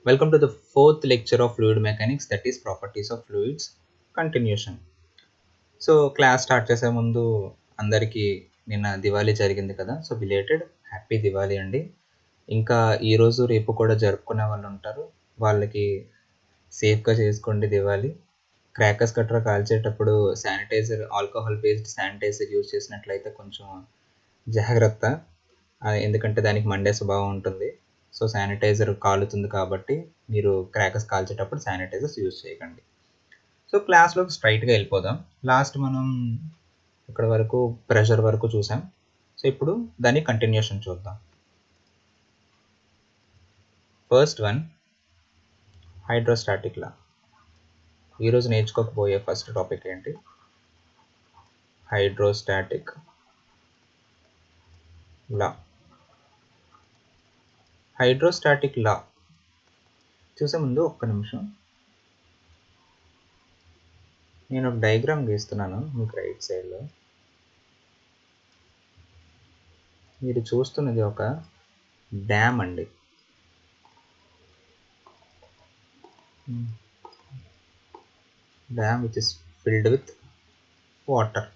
Welcome to the fourth lecture of fluid mechanics, that is properties of fluids continuation. So class start చేసే ముందు అందరికీ నిన్న దివాళీ జరిగింది కదా, సో బిలేటెడ్ హ్యాపీ దివాళీ అండి. ఇంకా ఈరోజు రేపు కూడా జరుపుకునే వాళ్ళు ఉంటారు, వాళ్ళకి సేఫ్గా చేసుకోండి దివాళీ. క్రాకర్స్ కట్రా కాల్చేటప్పుడు sanitiser, alcohol based sanitiser use చేసినట్లయితే కొంచెం జాగ్రత్త, ఎందుకంటే దానికి మండే స్వభావం ఉంటుంది. సో శానిటైజర్ కాలుతుంది కాబట్టి మీరు క్రాకర్స్ కాల్చేటప్పుడు శానిటైజర్స్ యూజ్ చేయకండి. సో క్లాస్లోకి స్ట్రైట్గా వెళ్ళిపోదాం. లాస్ట్ మనం ఇక్కడ వరకు ప్రెషర్ వరకు చూసాం. సో ఇప్పుడు దాని కంటిన్యూషన్ చూద్దాం. ఫస్ట్ వన్ హైడ్రోస్టాటిక్ లా. ఈరోజు నేర్చుకోకపోయే ఫస్ట్ టాపిక్ ఏంటి? హైడ్రోస్టాటిక్ లా. హైడ్రోస్టాటిక్ లా చూసే ముందు ఒక్క నిమిషం, నేను ఒక డయాగ్రామ్ గీస్తున్నాను మీకు రైట్ సైడ్లో. మీరు చూస్తున్నది ఒక డ్యామ్ అండి. Dam which is filled with water.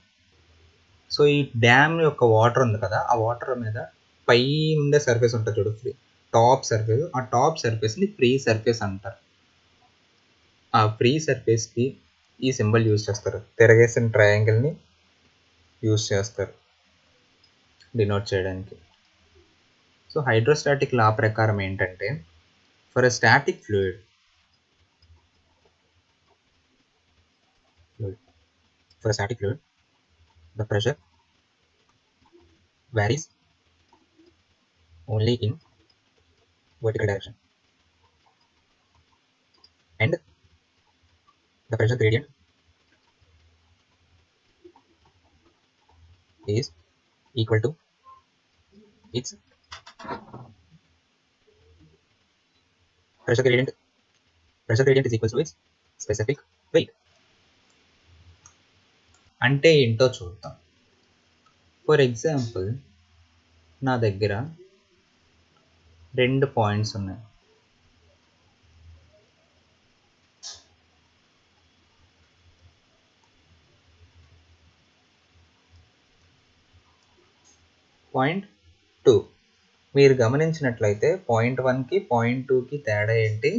So ఈ డ్యామ్ యొక్క వాటర్ ఉంది కదా, ఆ వాటర్ మీద పై ఉండే సర్ఫేస్ ఉంటుంది చూడు, టాప్ సర్ఫేస్. ఆ టాప్ సర్ఫేస్ని ఫ్రీ సర్ఫేస్ అంటారు. ఆ ఫ్రీ సర్ఫేస్కి ఈ సింబల్ యూజ్ చేస్తారు, తిరగేసిన ట్రయాంగిల్ని యూజ్ చేస్తారు డినోట్ చేయడానికి. సో హైడ్రోస్టాటిక్ లా ప్రకారం ఏంటంటే, for a static fluid the pressure varies only in vertical direction and the pressure gradient is equal to its pressure gradient is equal to its specific weight. అంటే ఏంటో చూద్దాం. For example, నా దగ్గర 2 points ఉన్నాయి. Point 2 మీరు గమనించినట్లయితే point 1కి point 2కి తేడా ఏంటి?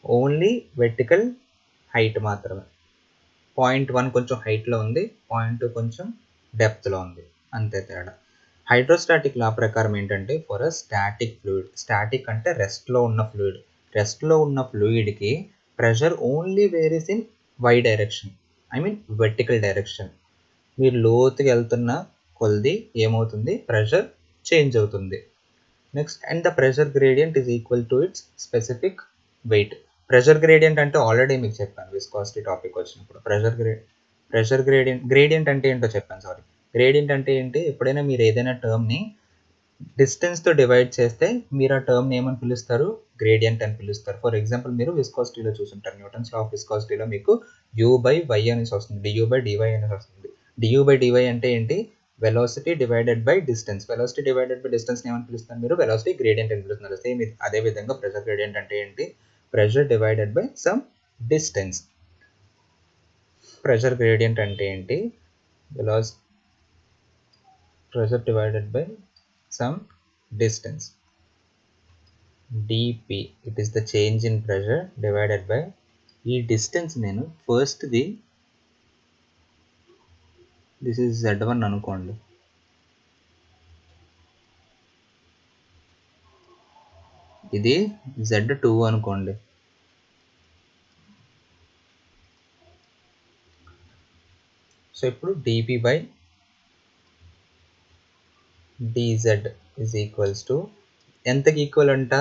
ఓన్లీ వెర్టికల్ హైట్ మాత్రమే. పాయింట్ 1 కొంచెం హైట్లో ఉంది, పాయింట్ 2 కొంచెం డెప్త్లో ఉంది, అంతే తేడా. హైడ్రోస్టాటిక్ లా ప్రకారం ఏంటంటే, for a static fluid, static అంటే రెస్ట్లో ఉన్న ఫ్లూయిడ్, రెస్ట్లో ఉన్న ఫ్లూయిడ్కి pressure only varies in y direction, I mean vertical direction. మీరు లోతుకి వెళ్తున్న కొలది ఏమవుతుంది? ప్రెషర్ చేంజ్ అవుతుంది. Next, and the pressure gradient is equal to its specific weight. Pressure gradient అంటే ఆల్రెడీ మీకు చెప్పాను విస్కాసిటీ టాపిక్ వచ్చినప్పుడు. ప్రెషర్ గ్రేడియంట్ అంటే ఏంటో చెప్పాను, సారీ. గ్రేడియంట్ అంటే ఏంటి? ఎప్పుడైనా మీరు ఏదైనా టర్మ్ని డిస్టెన్స్తో డివైడ్ చేస్తే మీరు ఆ టర్మ్ని ఏమని పిలుస్తారు? గ్రేడియంట్ అని పిలుస్తారు. ఫర్ ఎగ్జాంపుల్, మీరు విస్కాసిటీలో చూసుంటారు, న్యూటన్స్ లా ఆఫ్ విస్కాసిటీలో మీకు u/y అనేసి వస్తుంది, du/dy అనేసి వస్తుంది. du/dy అంటే ఏంటి? Velocity divided by distance. Velocity divided by distance ఏమని పిలుస్తారు మీరు? వెలాసిటీ గ్రేడియంట్ అని పిలుస్తున్నారు. సేమ్ అదే విధంగా ప్రెషర్ గ్రేడియంట్ అంటే ఏంటి? Pressure divided by some distance. Pressure gradient అంటే ఏంటి? Pressure divided by some distance. dp, it is the change in pressure divided by ఈ డిస్టెన్స్. నేను ఫస్ట్ది, దిస్ ఈజ్ z1 అనుకోండి, ఇది z2 అనుకోండి. సో ఇప్పుడు dp by dz is equals to ఎంతకి ఈక్వల్ అంట?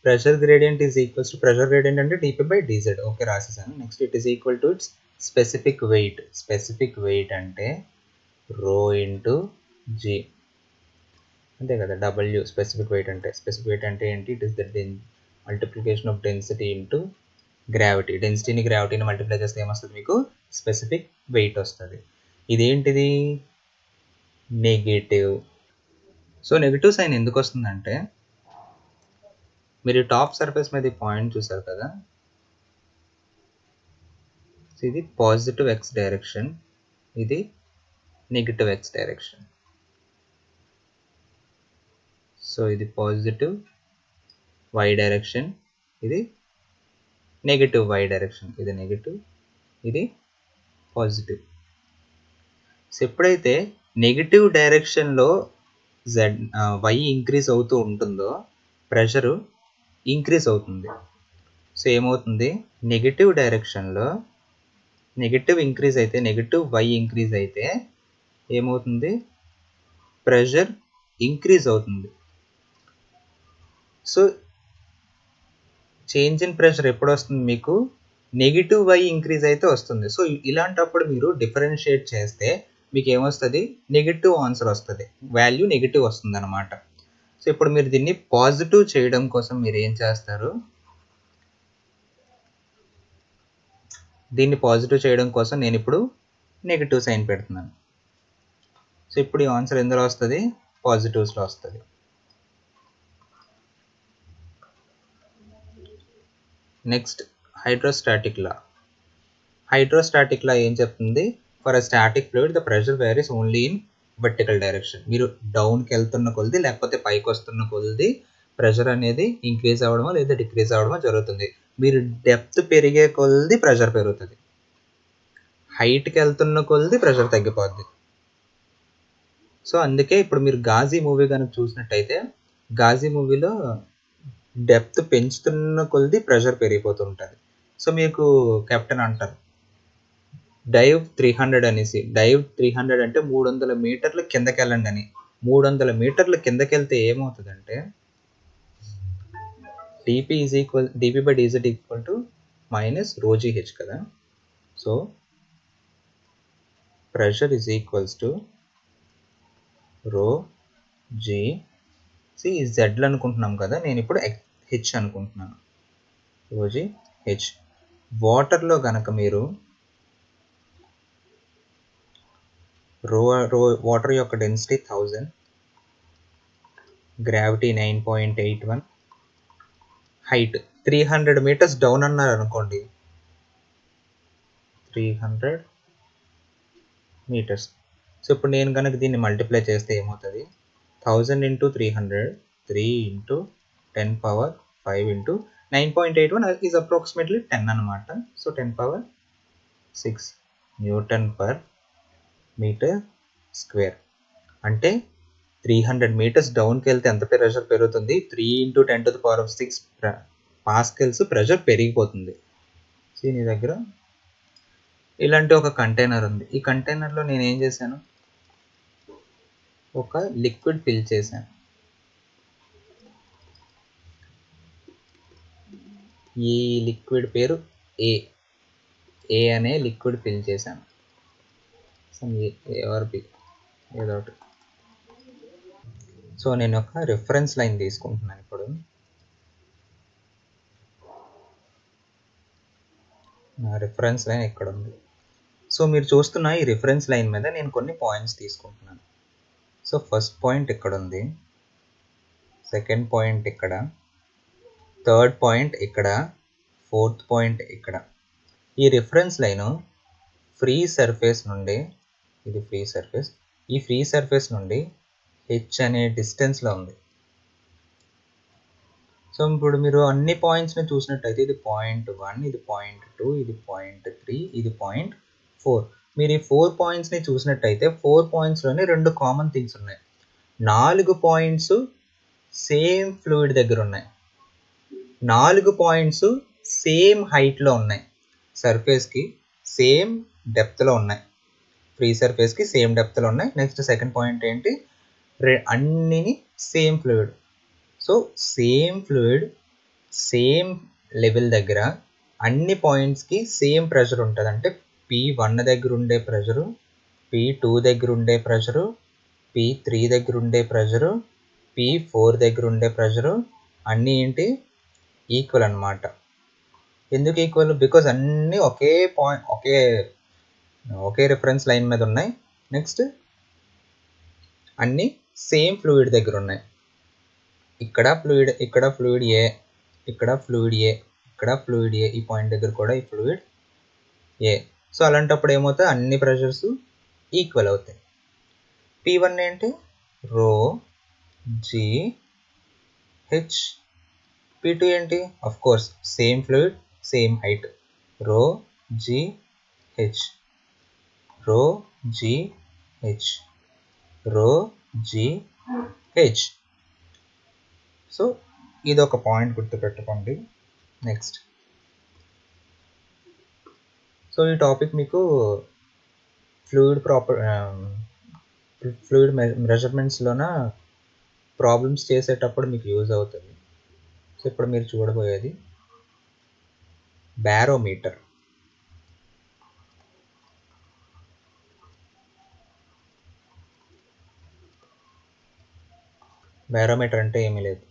Pressure gradient is equals to, pressure gradient అంటే dp బై dz. ఓకే, రాసేసాను. Next, it is equal to its specific weight. Specific weight అంటే rho into g, అంతే కదా. w specific weight అంటే. Specific weight అంటే ఏంటి? It is the multiplication of density into gravity. డెన్సిటీని గ్రావిటీని మల్టిప్లై చేస్తే ఏమొస్తుంది? మీకు స్పెసిఫిక్ వెయిట్ వస్తుంది. ఇదేంటిది? నెగటివ్. సో నెగిటివ్ సైన్ ఎందుకు వస్తుందంటే, మీరు టాప్ సర్ఫేస్ మీద ఈ పాయింట్ చూసారు కదా, ఇది పాజిటివ్ ఎక్స్ డైరెక్షన్, ఇది నెగిటివ్ ఎక్స్ డైరెక్షన్. సో ఇది పాజిటివ్ వై డైరెక్షన్, ఇది నెగిటివ్ వై డైరెక్షన్, ఇది నెగిటివ్, ఇది పాజిటివ్. సో ఎప్పుడైతే నెగిటివ్ డైరెక్షన్లో వై ఇంక్రీజ్ అవుతూ ఉంటుందో ప్రెషరు ఇంక్రీజ్ అవుతుంది. సో ఏమవుతుంది, నెగిటివ్ డైరెక్షన్లో నెగిటివ్ ఇంక్రీజ్ అయితే, నెగిటివ్ వై ఇంక్రీజ్ అయితే ఏమవుతుంది, ప్రెషర్ ఇంక్రీజ్ అవుతుంది. సో చేంజ్ ఇన్ ప్రెషర్ ఎప్పుడు వస్తుంది మీకు, నెగిటివ్ వై ఇంక్రీజ్ అయితే వస్తుంది. సో ఇలాంటప్పుడు మీరు డిఫరెన్షియేట్ చేస్తే మీకు ఏమొస్తుంది, నెగిటివ్ ఆన్సర్ వస్తుంది, వాల్యూ నెగిటివ్ వస్తుంది అనమాట. సో ఇప్పుడు మీరు దీన్ని పాజిటివ్ చేయడం కోసం మీరు ఏం చేస్తారు, దీన్ని పాజిటివ్ చేయడం కోసం నేను ఇప్పుడు నెగిటివ్ సైన్ పెడుతున్నాను. సో ఇప్పుడు ఈ ఆన్సర్ ఎందులో వస్తుంది, పాజిటివ్స్లో వస్తుంది. నెక్స్ట్ హైడ్రోస్టాటిక్ లా. హైడ్రోస్టాటిక్ లా ఏం చెప్తుంది, for a static fluid the pressure varies only in vertical direction. మీరు డౌన్కి వెళ్తున్న కొలది లేకపోతే పైకి వస్తున్న కొలది ప్రెషర్ అనేది ఇంక్రీజ్ అవ్వడమో లేదా డిక్రీజ్ అవ్వడమో జరుగుతుంది. మీరు డెప్త్ పెరిగే కొలది ప్రెషర్ పెరుగుతుంది, హైట్కి వెళ్తున్న కొలది ప్రెషర్ తగ్గిపోద్ది. సో అందుకే ఇప్పుడు మీరు గాజీ మూవీ కనుక చూసినట్టయితే, గాజీ మూవీలో డెప్త్ పెంచుతున్న కొలది ప్రెషర్ పెరిగిపోతుంటుంది. సో మీకు కెప్టెన్ అంటారు డైవ్ 300 అనేసి, డైవ్ 300 అంటే 300 మీటర్లు కిందకి వెళ్ళండి అని. 300 మీటర్లు కిందకి వెళ్తే ఏమవుతుందంటే dp by dz equal to minus ρgh కదా. So pressure is equals to ρg, జెడ్లు అనుకుంటున్నాం కదా, నేను ఇప్పుడు హెచ్ అనుకుంటున్నాను, ρgh. వాటర్లో కనుక మీరు వాటర్ యొక్క density 1000, gravity 9.81, height 300 metres down అన్నారు అనుకోండి, 300 మీటర్స్. సో ఇప్పుడు నేను కనుక దీన్ని మల్టిప్లై చేస్తే ఏమవుతుంది, 1000 into 300, 3 into 10 power 5 into 9.81 is approximately 10 అనమాట. So 10 power 6 newton per metre square. అంటే 300 మీటర్స్ డౌన్కి వెళ్తే ఎంత ప్రెషర్ పెరుగుతుంది, 3 ఇంటూ 10⁶ పాస్కల్స్ ప్రెషర్ పెరిగిపోతుంది. సో నీ దగ్గర ఇలాంటి ఒక కంటైనర్ ఉంది. ఈ కంటైనర్లో నేను ఏం చేశాను, ఒక లిక్విడ్ ఫిల్ చేశాను. ఈ లిక్విడ్ పేరు ఏ అనే లిక్విడ్ ఫిల్ చేశాను. ఏఆర్బి ఏదో ఒకటి. సో నేను ఒక రిఫరెన్స్ లైన్ తీసుకుంటున్నాను. ఇప్పుడు నా రిఫరెన్స్ లైన్ ఇక్కడ ఉంది. సో మీరు చూస్తున్న ఈ రిఫరెన్స్ లైన్ మీద నేను కొన్ని పాయింట్స్ తీసుకుంటున్నాను. సో ఫస్ట్ పాయింట్ ఇక్కడ ఉంది, సెకండ్ పాయింట్ ఇక్కడ, థర్డ్ పాయింట్ ఇక్కడ, ఫోర్త్ పాయింట్ ఇక్కడ. ఈ రిఫరెన్స్ లైను ఫ్రీ సర్ఫేస్ నుండి, ఇది ఫ్రీ సర్ఫేస్, ఈ ఫ్రీ సర్ఫేస్ నుండి హెచ్ అనే డిస్టెన్స్లో ఉంది. సో ఇప్పుడు మీరు అన్ని పాయింట్స్ని చూసినట్టయితే ఇది పాయింట్ 1, ఇది పాయింట్ 2, ఇది పాయింట్ 3, ఇది పాయింట్ 4. మీరు ఈ 4 పాయింట్స్ని చూసినట్టయితే 4 పాయింట్స్లోనే 2 కామన్ థింగ్స్ ఉన్నాయి. 4 పాయింట్స్ సేమ్ ఫ్లూయిడ్ దగ్గర ఉన్నాయి, 4 పాయింట్స్ సేమ్ హైట్లో ఉన్నాయి, సర్ఫేస్కి సేమ్ డెప్త్లో ఉన్నాయి, ఫ్రీ సర్ఫేస్కి సేమ్ డెప్త్లో ఉన్నాయి. నెక్స్ట్ సెకండ్ పాయింట్ ఏంటి, అన్నీ same fluid. So same fluid same level దగ్గర అన్ని పాయింట్స్కి సేమ్ ప్రెషర్ ఉంటుంది. అంటే P1 దగ్గర ఉండే ప్రెషరు, P2 దగ్గర ఉండే ప్రెషరు, P3 దగ్గర ఉండే ప్రెషరు, P4 దగ్గర ఉండే ప్రెషరు అన్నీ ఏంటి, ఈక్వల్ అనమాట. ఎందుకు ఈక్వల్, బికాజ్ అన్నీ ఒకే రిఫరెన్స్ లైన్ మీద ఉన్నాయి. నెక్స్ట్ అన్నీ సేమ్ ఫ్లూయిడ్ దగ్గర ఉన్నాయి. ఇక్కడ ఫ్లూయిడ్ ఏ, ఇక్కడ ఫ్లూయిడ్ ఏ, ఇక్కడ ఫ్లూయిడ్ ఏ, ఈ పాయింట్ దగ్గర కూడా ఈ ఫ్లూయిడ్ ఏ. సో అలాంటప్పుడు ఏమవుతాయి, అన్ని ప్రెషర్స్ ఈక్వల్ అవుతాయి. P1 ఏంటి, రో జీ హెచ్. P2 ఏంటి, of course same fluid same height, rho g h, rho g h, rho g h. So ఇది ఒక పాయింట్ గుర్తుపెట్టుకోండి. నెక్స్ట్, సో ఈ టాపిక్ మీకు ఫ్లూయిడ్ మెజర్మెంట్స్లోన ప్రాబ్లమ్స్ చేసేటప్పుడు మీకు యూజ్ అవుతుంది. సో ఇప్పుడు మీరు చూడబోయేది బ్యారోమీటర్. బ్యారోమీటర్ అంటే ఏమీ లేదు.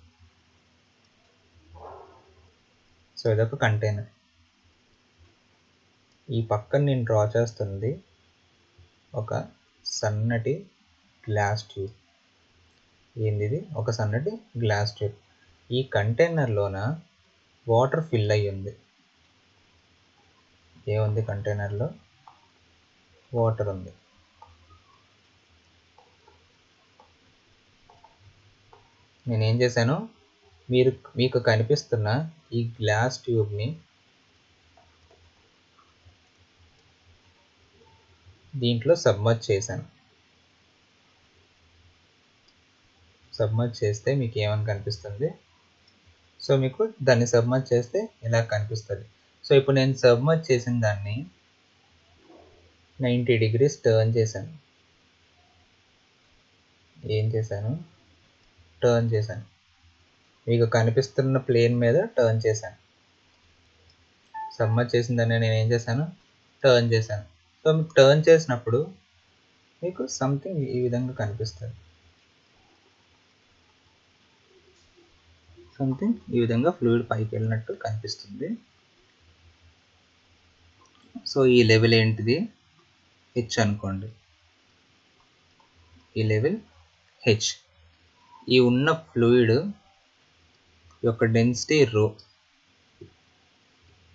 సో ఇదొక కంటైనర్. ఈ పక్కన నేను డ్రా చేస్తుంది ఒక సన్నటి గ్లాస్ ట్యూబ్. ఏంది, ఒక సన్నటి గ్లాస్ ట్యూబ్. ఈ కంటైనర్లోన వాటర్ ఫిల్ అయ్యి ఉంది. ఏముంది కంటైనర్లో, వాటర్ ఉంది. నేనేం చేశాను, మీకు కనిపిస్తున్న ఈ గ్లాస్ ట్యూబ్ని దీంట్లో సబ్మర్జ్ చేశాను. సబ్మర్జ్ చేస్తే మీకు ఏమని కనిపిస్తుంది, సో మీకు దాన్ని సబ్మర్జ్ చేస్తే ఇలా కనిపిస్తుంది. సో ఇప్పుడు నేను సబ్మర్జ్ చేసిన దాన్ని 90 degrees టర్న్ చేశాను. ఏం చేశాను, టర్న్ చేశాను. మీకు కనిపిస్తున్న ప్లేన్ మీద టర్న్ చేశాను. సబ్మర్జ్ చేసిన దాన్ని నేను ఏం చేశాను, టర్న్ చేశాను. సో మీకు టర్న్ చేసినప్పుడు మీకు సంథింగ్ ఈ విధంగా కనిపిస్తుంది. సంథింగ్ ఈ విధంగా ఫ్లూయిడ్ పైకి వెళ్ళినట్టు కనిపిస్తుంది. సో ఈ లెవెల్ ఏంటిది, హెచ్ అనుకోండి. ఈ లెవెల్ హెచ్. ఈ ఉన్న ఫ్లూయిడ్ యొక్క డెన్సిటీ రో.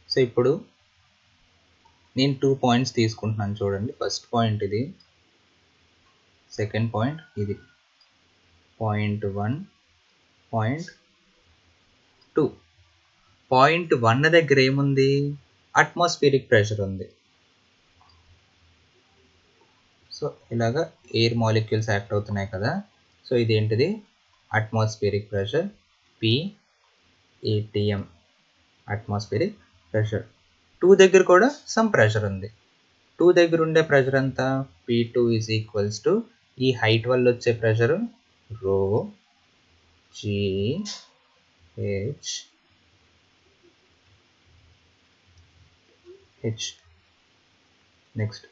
సో ఇప్పుడు నేను 2 పాయింట్స్ తీసుకుంటున్నాను చూడండి. ఫస్ట్ పాయింట్ ఇది, సెకండ్ పాయింట్ ఇది. Point 1, point 2. పాయింట్ 1 దగ్గర ఏముంది, అట్మాస్ఫియరిక్ ప్రెషర్ ఉంది. సో ఇలాగా ఎయిర్ మాలిక్యూల్స్ యాక్ట్ అవుతున్నాయి కదా. సో ఇదేంటిది, atmospheric pressure, PATM, atmospheric pressure. 2 దగ్గర కూడా సమ్ ప్రెషర్ ఉంది. 2 దగ్గర ఉండే ప్రెషర్ అంతా P2 ఈజ్ ఈక్వల్స్ టు ఈ హైట్ వల్ల వచ్చే ప్రెషర్ రో జీ హెచ్. Next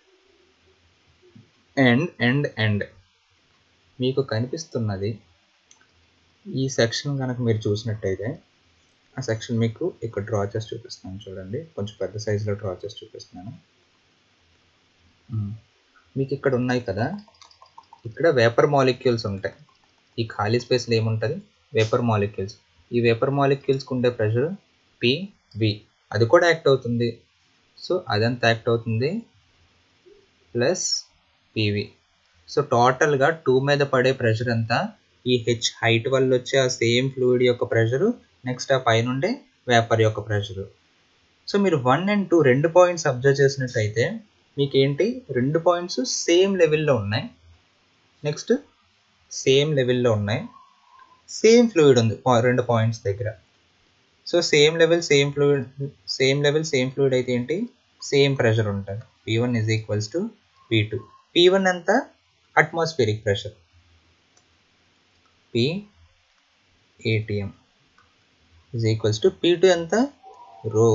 end. మీకు కనిపిస్తున్నది ఈ సెక్షన్ కనుక మీరు చూసినట్టయితే, ఆ సెక్షన్ మీకు ఇక్కడ డ్రా చేసి చూపిస్తున్నాను చూడండి. కొంచెం పెద్ద సైజులో డ్రా చేసి చూపిస్తున్నాను. మీకు ఇక్కడ ఉన్నాయి కదా, ఇక్కడ వేపర్ మాలిక్యూల్స్ ఉంటాయి. ఈ ఖాళీ స్పేస్లో ఏముంటుంది, వేపర్ మాలిక్యూల్స్. ఈ వేపర్ మాలిక్యూల్స్కి ఉండే ప్రెషర్ PV. అది కూడా యాక్ట్ అవుతుంది. సో అదంతా యాక్ట్ అవుతుంది ప్లస్ PV. సో టోటల్గా 2 మీద పడే ప్రెషర్ అంతా ఈ హెచ్ హైట్ వల్ల వచ్చే ఆ సేమ్ ఫ్లూయిడ్ యొక్క ప్రెషరు, నెక్స్ట్ ఆ పైన ఉండే వేపర్ యొక్క ప్రెషరు. సో మీరు 1 and 2 2 పాయింట్స్ అబ్జర్వ్ చేసినట్టయితే మీకు ఏంటి, 2 పాయింట్స్ సేమ్ లెవెల్లో ఉన్నాయి. నెక్స్ట్ సేమ్ లెవెల్లో ఉన్నాయి. సేమ్ ఫ్లూయిడ్ ఉంది 2 పాయింట్స్ దగ్గర. So same level same fluid అయితే ఏంటి, సేమ్ ప్రెషర్ ఉంటుంది. P1 is equals to P2. P1 అంతా atmospheric pressure, PATM is equals to P2 అంతా రో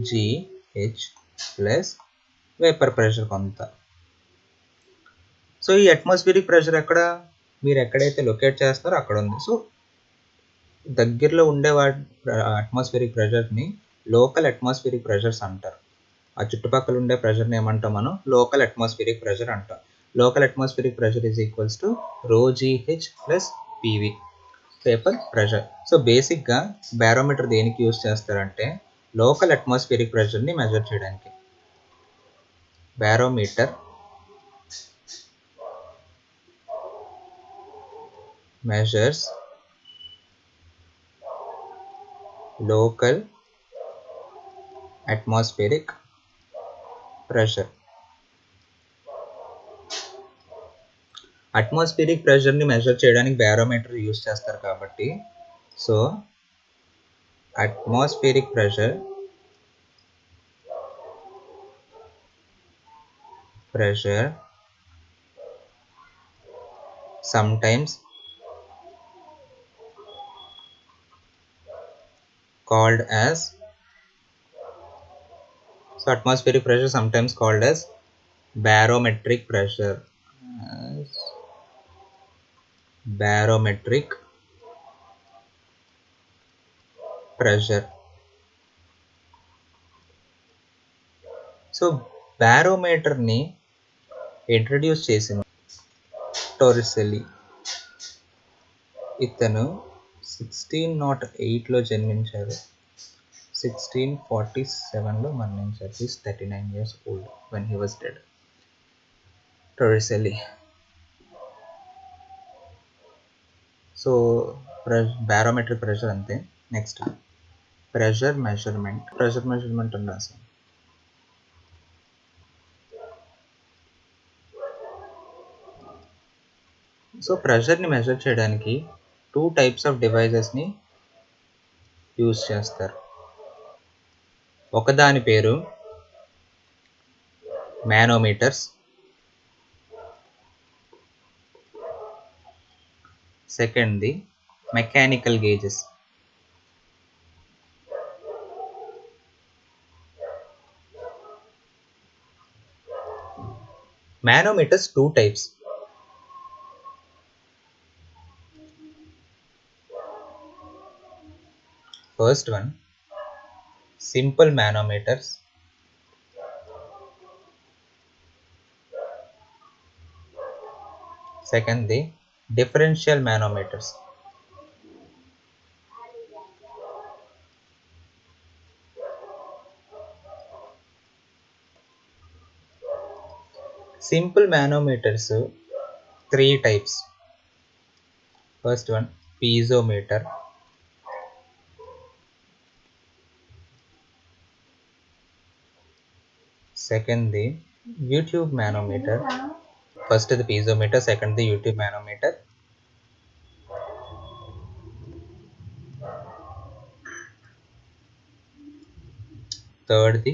GH ప్లస్ వేపర్ ప్రెషర్ కొంత. సో ఈ అట్మాస్ఫియరిక్ ప్రెషర్ మీరు ఎక్కడైతే లొకేట్ చేస్తారో అక్కడ ఉంది. సో దగ్గరలో ఉండే అట్మాస్ఫియరిక్ ప్రెషర్ని లోకల్ అట్మాస్ఫియరిక్ ప్రెషర్స్ అంటారు. ఆ చుట్టుపక్కల ఉండే ప్రెషర్ని ఏమంటాం మనం, లోకల్ అట్మాస్ఫియరిక్ ప్రెషర్ అంటాం. Local atmospheric pressure is equals to రో GH plus PV. Paper pressure. So బేసిక్గా బారోమీటర్ దేనికి యూజ్ చేస్తారంటే లోకల్ అట్మాస్ఫియరిక్ ప్రెషర్ని మెజర్ చేయడానికి. Barometer measures local atmospheric pressure. Atmospheric ప్రెషర్ని మెజర్ చేయడానికి బారోమీటర్ యూజ్ చేస్తారు కాబట్టి so atmospheric pressure sometimes called as atmospheric pressure sometimes called as barometric pressure. Barometric pressure. So బారోమీటర్ని ఇంట్రడ్యూస్ చేసింది టోరిసెల్లి. ఇతను 1608లో జన్మించారు, 1647లో మరణించారు. He's 39 years old when he was dead. Torricelli. So barometric pressure అంతే. నెక్స్ట్ ప్రెషర్ మెజర్మెంట్ అని రాసాం. సో ప్రెషర్ని మెజర్ చేయడానికి 2 types ఆఫ్ డివైజెస్ని యూజ్ చేస్తారు. ఒకదాని పేరు మానోమీటర్స్, సెకండ్ది mechanical gauges. మానోమీటర్స్ 2 types. First one, simple manometers. Second, the differential manometers. Simple manometers 3 types. First one, piezometer. Second, the U-tube manometer. First the piezometer, second the U-tube manometer. Third, the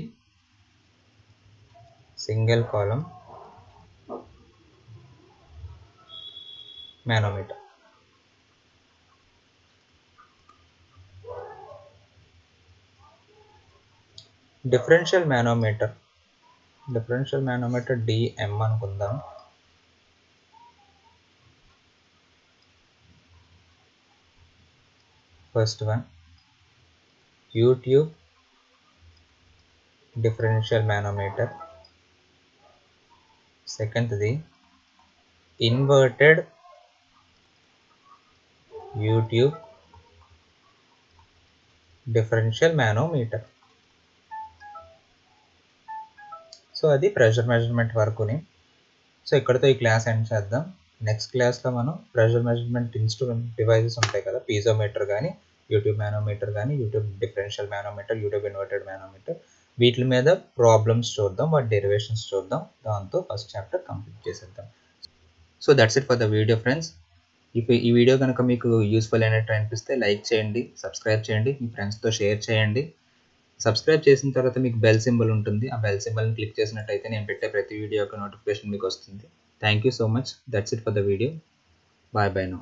single column manometer. Differential manometer DM అనుకుందాం. First one, U-tube differential manometer. Second, the inverted U-tube differential manometer. So అది pressure measurement వరకుని. So ఇక్కడతో ఈ class end చేద్దాం. Next క్లాస్లో మనం pressure measurement instrument devices ఉంటాయి కదా, piezometer కానీ, యూట్యూబ్ మానోమీటర్ కానీ, YouTube differential manometer, YouTube inverted manometer, వీటి మీద ప్రాబ్లమ్స్ చూద్దాం, వాటి డెరివేషన్స్ చూద్దాం. దాంతో ఫస్ట్ చాప్టర్ కంప్లీట్ చేసేద్దాం. So that's it for the video friends. ఈ వీడియో కనుక మీకు యూస్ఫుల్ అయినట్టు అనిపిస్తే లైక్ చేయండి, సబ్స్క్రైబ్ చేయండి, మీ ఫ్రెండ్స్తో షేర్ చేయండి. సబ్స్క్రైబ్ చేసిన తర్వాత మీకు బెల్ సింబల్ ఉంటుంది. ఆ బెల్ సింబల్ని క్లిక్ చేసినట్టయితే నేను పెట్టే ప్రతి వీడియో యొక్క నోటిఫికేషన్ మీకు వస్తుంది. Thank you so much. That's it for the video. Bye bye now.